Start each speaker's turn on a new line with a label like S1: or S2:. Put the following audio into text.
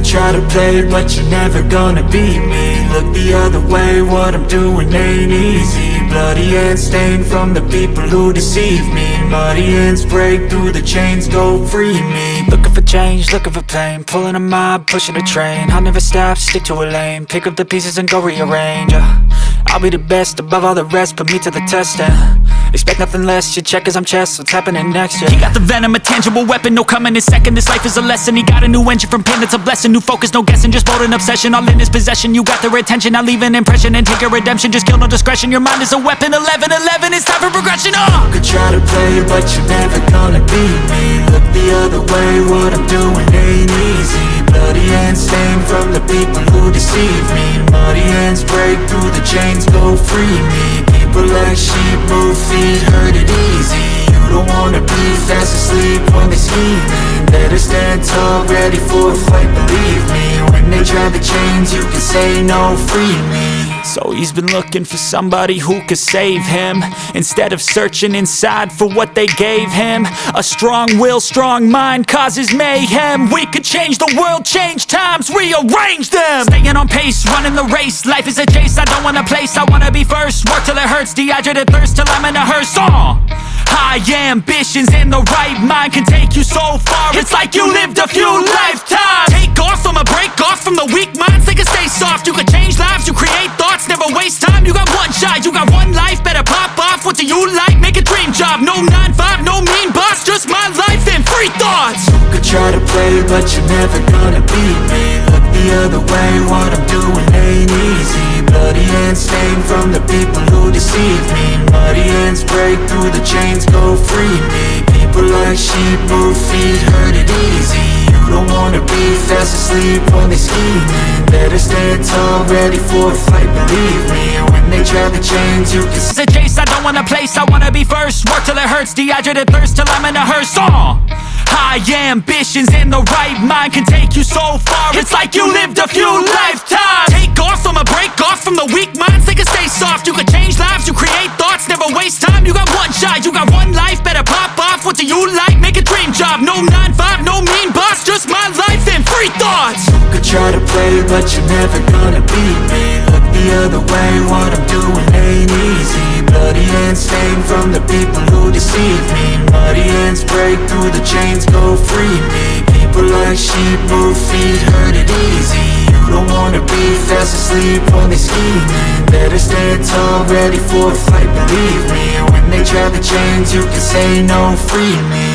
S1: try to play, but you're never gonna beat me. Look the other way, what I'm doing ain't easy. Bloody hands stained from the people who deceive me. Muddy hands break through the chains, go free me. Looking for change, looking for pain, pulling a mob, pushing a train. I'll never stop, stick to a lane, pick up the pieces and go rearrange. I'll be the best above all the rest, put me to the test and expect nothing less, your check is I'm chess, what's happening next, yeah. He got the venom, a tangible weapon, no coming in second. This life is a lesson, he got a new engine from pain, it's a blessing. New focus, no guessing, just bold and obsession, all in his possession. You got their attention, I'll leave an impression and take your redemption. Just kill, no discretion, your mind is a weapon. 11-11, it's time for progression, You could try to play, but you're never gonna beat me. Look the other way, what I'm doing ain't easy. Bloody hands stained from the people who deceive me. Muddy hands break through the chains, go free me. People like sheep move feet, hurt it easy. You don't wanna be fast asleep when they're scheming. Better stand tall, ready for a fight, believe me. When they try the chains, you can say no, free me. So he's been looking for somebody who could save him, instead of searching inside for what they gave him. A strong will, strong mind causes mayhem. We could change the world, change times, rearrange them. Staying on pace, running the race. Life is a chase, I don't want a place, I wanna be first. Work till it hurts, dehydrated thirst till I'm in a hearse. High ambitions and the right mind can take you so far. It's like you lived a few lifetimes. Take off from a break off from the weak minds, they can stay soft. You can change lives, you create thoughts, never waste time. You got one shot, you got one life, better pop off. What do you like? Make a dream job. No 9-5, no mean boss, just my life and free thoughts. You could try to play, but you're never gonna beat me. Look the other way, what I'm doing ain't easy. Bloody hands stained from the people who deceive me. Muddy hands break through the chains, go free me. People like sheep move feet, hurt it easy. You don't wanna be fast asleep when they're scheming. Better stand tall, ready for a fight, believe me. When they try the chains, you can it's a chase, I don't want a place, I wanna be first. Work till it hurts, dehydrated thirst till I'm in a hearse. High ambitions and the right mind can take you so far. It's like you lived a few lifetimes. Take off from a break off from the weak minds, they can stay soft. You can change lives, you create thoughts, never waste time. You got one shot, you got one life, better pop off. What do you like? Make a dream job. No 9-5, no mean boss, just my life and free thoughts. You could try to play, but you're never gonna beat me. Look the other way, what I'm doing ain't easy. Bloody hands stained from the people who deceive me. Muddy hands break through the chains, go free me. People like sheep move feet, hurt it easy. You don't wanna be fast asleep when they're scheming. Better stand tall, ready for a fight, believe me. When they try the chains, you can say no, free me.